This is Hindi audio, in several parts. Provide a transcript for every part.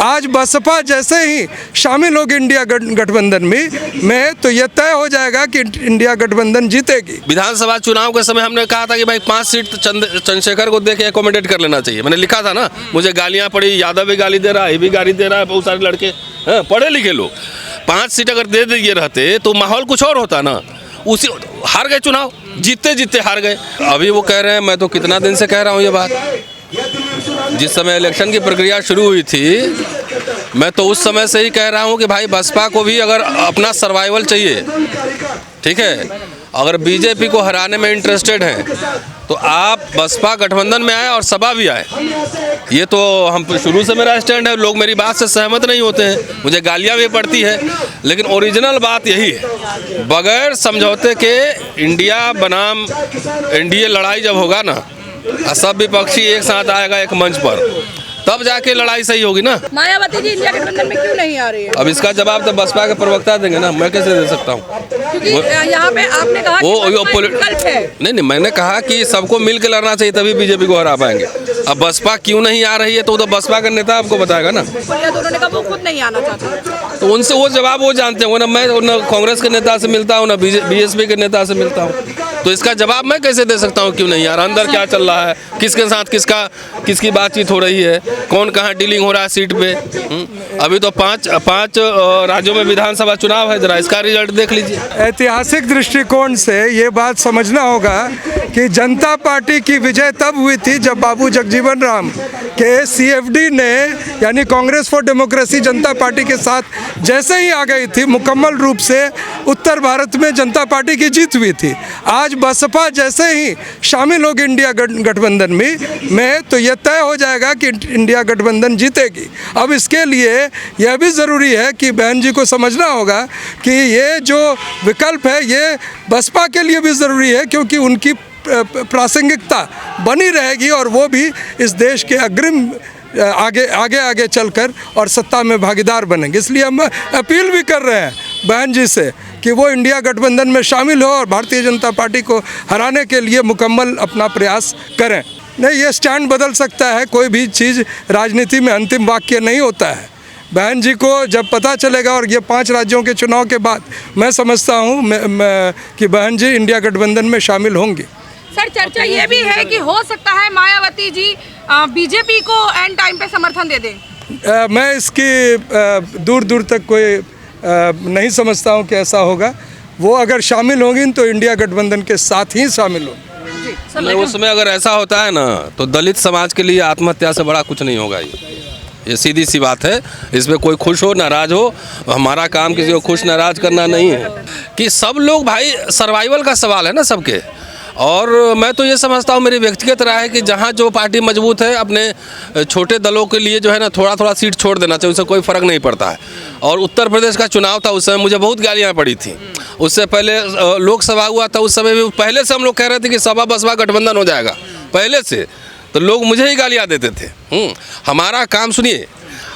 आज बसपा जैसे ही शामिल होगी इंडिया गठबंधन में तो यह तय हो जाएगा कि इंडिया गठबंधन जीतेगी। विधानसभा चुनाव के समय हमने कहा था कि भाई 5 सीट चंद्रशेखर को देके एकोमोडेट कर लेना चाहिए। मैंने लिखा था ना, मुझे गालियां पड़ी, यादव भी गाली दे रहा है, ये भी गाली दे रहा है, बहुत सारे लड़के पढ़े लिखे लोग। 5 सीट अगर दे दिए रहते तो माहौल कुछ और होता ना। उसी हार गए चुनाव, जीतते जीतते हार गए। अभी वो कह रहे हैं, मैं तो कितना दिन से कह रहा हूँ ये बात। जिस समय इलेक्शन की प्रक्रिया शुरू हुई थी, मैं तो उस समय से ही कह रहा हूँ कि भाई बसपा को भी अगर अपना सर्वाइवल चाहिए, ठीक है, अगर बीजेपी को हराने में इंटरेस्टेड हैं तो आप बसपा गठबंधन में आए और सपा भी आए। ये तो हम शुरू से मेरा स्टैंड है। लोग मेरी बात से सहमत नहीं होते हैं, मुझे गालियाँ भी पड़ती है, लेकिन ओरिजिनल बात यही है, बगैर समझौते के इंडिया बनाम एनडीए लड़ाई जब होगा ना, सब विपक्षी एक साथ आएगा एक मंच पर, तब जाके लड़ाई सही होगी ना। मायावती जी इंडिया गठबंधन में क्यों नहीं आ रही है? अब इसका जवाब तो बसपा के प्रवक्ता देंगे ना, मैं कैसे दे सकता हूँ? क्योंकि यहाँ पे आपने कहा वो विकल्प है। नहीं, मैंने कहा कि सबको मिल के लड़ना चाहिए, तभी बीजेपी को हरा पाएंगे। अब बसपा क्यों नहीं आ रही है तो बसपा का नेता आपको बताएगा ना। उन्होंने कहा वो खुद नहीं आना चाहता, तो उनसे वो जवाब वो जानते होंगे ना। मैं न कांग्रेस के नेता से मिलता हूँ, ना बीएसपी के नेता से मिलता हूँ, तो इसका जवाब मैं कैसे दे सकता हूँ क्यों नहीं यार? अंदर क्या चल रहा है, किसके साथ किसकी बातचीत हो रही है, कौन कहाँ डीलिंग हो रहा है सीट पे। अभी तो पांच राज्यों में विधानसभा चुनाव है, जरा इसका रिजल्ट देख लीजिए। ऐतिहासिक दृष्टिकोण से ये बात समझना होगा कि जनता पार्टी की विजय तब हुई थी जब बाबू जगजीवन राम के सीएफडी ने, यानी Congress for democracy, Janata party के साथ जैसे ही आ गई थी, मुकम्मल रूप से उत्तर भारत में जनता पार्टी की जीत हुई थी। आज बसपा जैसे ही शामिल होगी इंडिया गठबंधन में तो यह तय हो जाएगा कि इंडिया गठबंधन जीतेगी। अब इसके लिए यह भी ज़रूरी है कि बहन जी को समझना होगा कि ये जो विकल्प है ये बसपा के लिए भी ज़रूरी है, क्योंकि उनकी प्रासंगिकता बनी रहेगी और वो भी इस देश के अग्रिम आगे चलकर और सत्ता में भागीदार बनेंगे। इसलिए हम अपील भी कर रहे हैं बहन जी से कि वो इंडिया गठबंधन में शामिल हो और भारतीय जनता पार्टी को हराने के लिए मुकम्मल अपना प्रयास करें। नहीं, ये स्टैंड बदल सकता है, कोई भी चीज़ राजनीति में अंतिम वाक्य नहीं होता है। बहन जी को जब पता चलेगा, और ये 5 राज्यों के चुनाव के बाद मैं समझता हूँ कि बहन जी इंडिया गठबंधन में शामिल होंगी। सर, चर्चा ये भी है कि हो सकता है मायावती जी बीजेपी को एंड टाइम पे समर्थन दे दें। मैं इसकी दूर तक कोई नहीं समझता हूँ कि ऐसा होगा। वो अगर शामिल होंगी तो इंडिया गठबंधन के साथ ही शामिल होंगी। उसमें अगर ऐसा होता है ना तो दलित समाज के लिए आत्महत्या से बड़ा कुछ नहीं होगा। ये सीधी सी बात है, इसमें कोई खुश हो नाराज हो, हमारा काम किसी को खुश नाराज करना नहीं है। कि सब लोग भाई, सर्वाइवल का सवाल है ना सबके। और मैं तो ये समझता हूँ, मेरी व्यक्तिगत राय है कि जहाँ जो पार्टी मजबूत है, अपने छोटे दलों के लिए जो है ना थोड़ा सीट छोड़ देना चाहिए, उससे कोई फ़र्क नहीं पड़ता है। और उत्तर प्रदेश का चुनाव था, उस समय मुझे बहुत गालियाँ पड़ी थी। उससे पहले लोकसभा हुआ था, उस समय भी पहले से हम लोग कह रहे थे कि सपा बसपा गठबंधन हो जाएगा पहले से, तो लोग मुझे ही गालियाँ देते थे। हमारा काम सुनिए,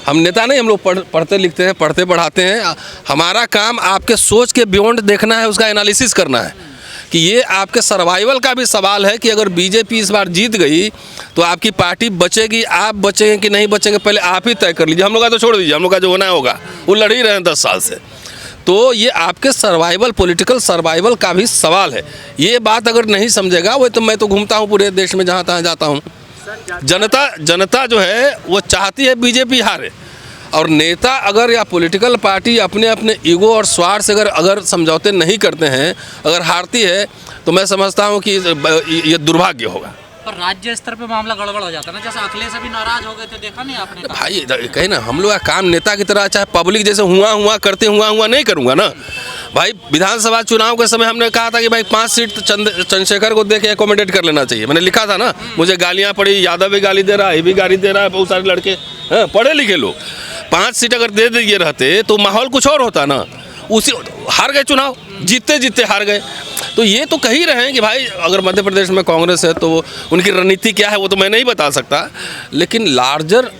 हम नेता नहीं, हम लोग पढ़ते लिखते हैं, पढ़ते पढ़ाते हैं। हमारा काम आपके सोच के बियॉन्ड देखना है, उसका एनालिसिस करना है कि ये आपके सर्वाइवल का भी सवाल है कि अगर बीजेपी इस बार जीत गई तो आपकी पार्टी बचेगी, आप बचेंगे कि नहीं बचेंगे, पहले आप ही तय कर लीजिए। हम लोग का तो छोड़ दीजिए, हम लोग का जो होना होगा, वो लड़ ही रहे हैं 10 साल से। तो ये आपके सर्वाइवल, पॉलिटिकल सर्वाइवल का भी सवाल है। ये बात अगर नहीं समझेगा, वो तो मैं तो घूमता हूँ पूरे देश में, जहाँ तहाँ जाता हूँ, जनता जो है वो चाहती है बीजेपी हारे। और नेता अगर या पॉलिटिकल पार्टी अपने अपने ईगो और स्वार्थ से अगर समझौते नहीं करते हैं, अगर हारती है, तो मैं समझता हूं कि ये दुर्भाग्य होगा। पर राज्य स्तर पे मामला गड़बड़ हो जाता है ना, जैसे अखिलेश अभी नाराज हो गए थे, देखा नहीं आपने? भाई कहे ना, हम लोग का काम नेता की तरह, चाहे पब्लिक जैसे हुआ करते हुआ नहीं करूँगा ना भाई। विधानसभा चुनाव के समय हमने कहा था कि भाई 5 सीट चंद्रशेखर को देके एकोमोडेट कर लेना चाहिए। मैंने लिखा था ना, मुझे गालियाँ पड़ी, यादव भी गाली दे रहा है, ये भी गाली दे रहा है, बहुत सारे लड़के पढ़े लिखे लोग। 5 सीट अगर दे दिए रहते तो माहौल कुछ और होता ना। उसी हार गए चुनाव, जीतते जीतते हार गए। तो ये तो कह ही रहे हैं कि भाई अगर मध्य प्रदेश में कांग्रेस है तो उनकी रणनीति क्या है वो तो मैं नहीं बता सकता, लेकिन लार्जर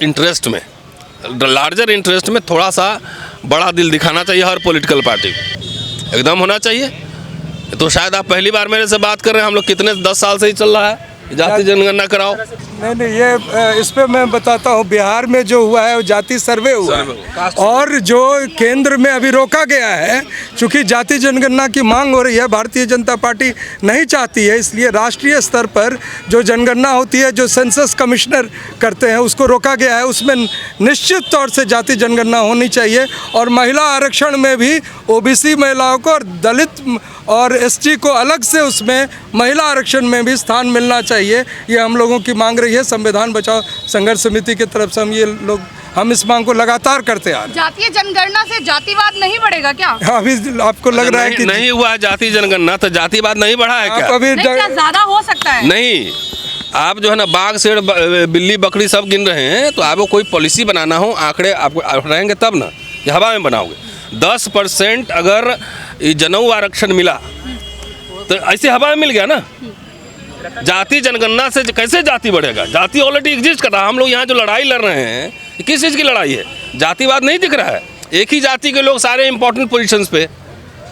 इंटरेस्ट में थोड़ा सा बड़ा दिल दिखाना चाहिए हर पॉलिटिकल पार्टी को, एकदम होना चाहिए। तो शायद आप पहली बार मेरे से बात कर रहे हैं, हम लोग कितने 10 साल से ही चल रहा है, जाति जनगणना कराओ। नहीं ये इस पे मैं बताता हूँ। बिहार में जो हुआ है वो जाति सर्वे हुआ है और जो केंद्र में अभी रोका गया है, चूंकि जाति जनगणना की मांग हो रही है, भारतीय जनता पार्टी नहीं चाहती है, इसलिए राष्ट्रीय स्तर पर जो जनगणना होती है, जो सेंसस कमिश्नर करते हैं, उसको रोका गया है। उसमें निश्चित तौर से जाति जनगणना होनी चाहिए और महिला आरक्षण में भी ओबीसी महिलाओं को और दलित और एसटी को अलग से उसमें महिला आरक्षण में भी स्थान मिलना चाहिए। ये हम लोगों की मांग रही है। संविधान बचाओ संघर्ष समिति की तरफ से हम इस मांग को लगातार करते आ रहे हैं। जातीय जनगणना से जातिवाद नहीं बढ़ेगा क्या? अभी आपको लग रहा है कि नहीं हुआ जाति जनगणना तो जातिवाद नहीं बढ़ा है क्या? अभी नहीं, क्या ज्यादा हो सकता है? नहीं, आप जो है ना बाघ शेर बिल्ली बकरी सब गिन रहे हैं, तो आपको कोई पॉलिसी बनाना हो, आंकड़े आपको रहेंगे तब ना, ये हवा में बनाओगे। 10% अगर जनेऊ आरक्षण मिला तो ऐसे हवा में मिल गया ना। जाति जनगणना से कैसे जाति बढ़ेगा? जाति ऑलरेडी एग्जिस्ट कर रहा है। हम लोग यहाँ जो लड़ाई लड़ रहे हैं, किस चीज़ की लड़ाई है? जातिवाद नहीं दिख रहा है। एक ही जाति के लोग सारे इंपॉर्टेंट पोजीशंस पे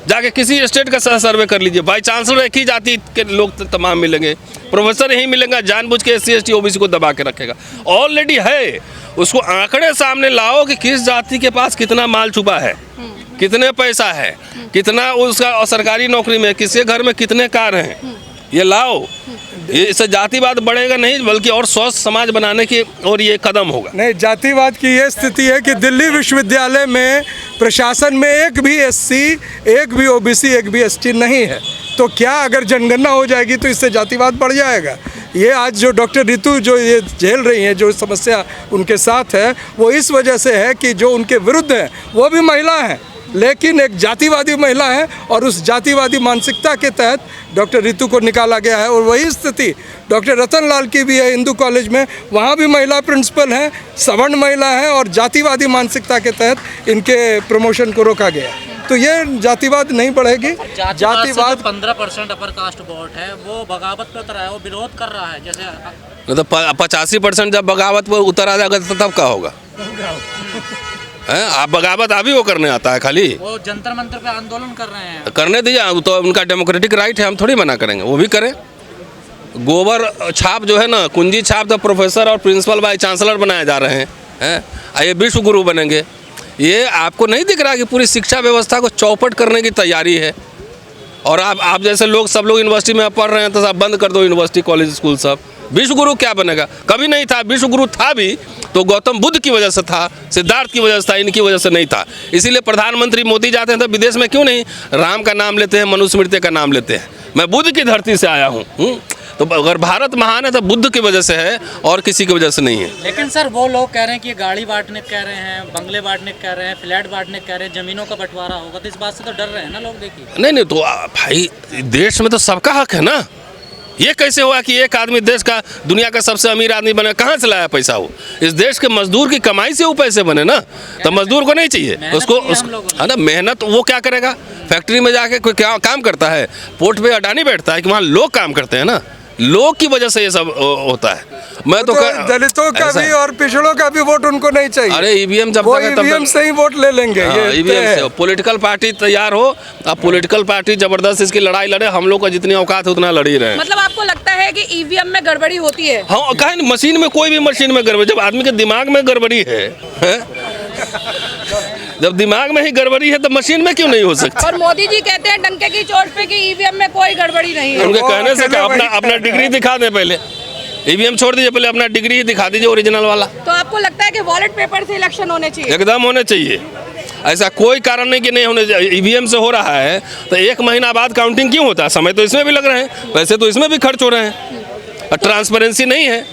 जाके किसी स्टेट का सर्वे कर लीजिए, बाई चांसलर एक ही जाति के लोग तमाम मिलेंगे, प्रोफेसर यही मिलेंगे, जानबूझ के SC ST OBC को दबा के रखेगा। ऑलरेडी है, उसको आंकड़े सामने लाओ कि किस जाति के पास कितना माल छुपा है, कितने पैसा है, कितना उसका सरकारी नौकरी में, किसके घर में कितने कार हैं, ये लाओ। इससे जातिवाद बढ़ेगा नहीं, बल्कि और स्वस्थ समाज बनाने की और ये कदम होगा। नहीं, जातिवाद की ये स्थिति है कि दिल्ली विश्वविद्यालय में प्रशासन में एक भी SC, एक भी OBC, एक भी ST नहीं है, तो क्या अगर जनगणना हो जाएगी तो इससे जातिवाद बढ़ जाएगा? ये आज जो डॉक्टर रितु जो ये झेल रही हैं, जो समस्या उनके साथ है, वो इस वजह से है कि जो उनके विरुद्ध हैं वो भी महिला हैं, लेकिन एक जातिवादी महिला है और उस जातिवादी मानसिकता के तहत डॉक्टर रितु को निकाला गया है। और वही स्थिति डॉक्टर रतन लाल की भी है हिंदू कॉलेज में, वहाँ भी महिला प्रिंसिपल हैं, सवर्ण महिला है और जातिवादी मानसिकता के तहत इनके प्रमोशन को रोका गया। तो ये जातिवाद नहीं बढ़ेगी। जातिवाद 15% अपर कास्ट वोट है, वो बगावत पे उतर रहा है, वो विरोध कर रहा है। जैसे तो 85% जब बगावत पर उतर आ जाएगा तो तब क्या होगा? आप बगावत अभी वो करने आता है, खाली वो जंतर मंतर पे आंदोलन कर रहे हैं। करने दीजिए, तो उनका डेमोक्रेटिक राइट है, हम थोड़ी मना करेंगे, वो भी करें। गोबर छाप जो है ना, कुंजी छाप, तो प्रोफेसर और प्रिंसिपल बाई चांसलर बनाए जा रहे हैं, ये विश्व गुरु बनेंगे। ये आपको नहीं दिख रहा कि पूरी शिक्षा व्यवस्था को चौपट करने की तैयारी है? और आप जैसे लोग, सब लोग यूनिवर्सिटी में पढ़ रहे हैं, तो सब बंद कर दो यूनिवर्सिटी कॉलेज स्कूल सब। विश्व गुरु क्या बनेगा? कभी नहीं था। विश्व गुरु था भी तो गौतम बुद्ध की वजह से था, सिद्धार्थ की वजह से था, इनकी वजह से नहीं था। इसीलिए प्रधानमंत्री मोदी जाते हैं तो विदेश में क्यों नहीं राम का नाम लेते हैं, मनुस्मृति का नाम लेते हैं, मैं बुद्ध की धरती से आया हूँ। तो अगर भारत महान है तो बुद्ध की वजह से है और किसी की वजह से नहीं है। लेकिन सर वो लोग कह रहे हैं कि गाड़ी बांटने कह रहे हैं, बंगले बांटने कह रहे हैं, फ्लैट बांटने कह रहे हैं, जमीनों का बंटवारा होगा, तो इस बात से तो डर रहे हैं ना लोग। देखिए नहीं तो भाई, देश में तो सबका हक है ना। ये कैसे हुआ कि एक आदमी देश का, दुनिया का सबसे अमीर आदमी बने? कहाँ से लाया पैसा वो? इस देश के मजदूर की कमाई से वो पैसे बने ना, तो मजदूर को नहीं चाहिए उसको है ना मेहनत। वो क्या करेगा? फैक्ट्री में जाके कोई क्या काम करता है? पोर्ट पे अडानी बैठता है कि वहाँ लोग काम करते हैं ना, लोग की वजह से ये सब होता है। मैं तो दलितों का भी और पिछड़ों का भी वोट उनको नहीं चाहिए। अरे ईवीएम जब तक है तब ईवीएम से ही वोट ले लेंगे। ईवीएम से पॉलिटिकल पार्टी तैयार हो, अब पॉलिटिकल पार्टी जबरदस्त इसकी लड़ाई लड़े, हम लोग का जितनी औकात है उतना लड़ ही रहे हैं। मतलब आपको लगता है कि ईवीएम में गड़बड़ी होती है? हाँ, कहीं मशीन में, कोई भी मशीन में गड़बड़ी, जब आदमी के दिमाग में गड़बड़ी है? जब दिमाग में ही गड़बड़ी है तो मशीन में क्यों नहीं हो सकती? और मोदी जी कहते हैं डंके की चोट पे कि ईवीएम में कोई गड़बड़ी नहीं है। उनके कहने से क्या, अपना डिग्री दिखा दें पहले। ईवीएम छोड़ दीजिए, पहले अपना डिग्री दिखा दीजिए ओरिजिनल वाला। तो आपको लगता है कि वॉलेट पेपर से इलेक्शन होने चाहिए? एकदम होने चाहिए। ऐसा कोई कारण नहीं कि नहीं होने चाहिए। ईवीएम से हो रहा है तो 1 महीना बाद काउंटिंग क्यों होता है? समय तो इसमें भी लग रहे हैं, पैसे तो इसमें भी खर्च हो रहे हैं, और ट्रांसपेरेंसी नहीं है।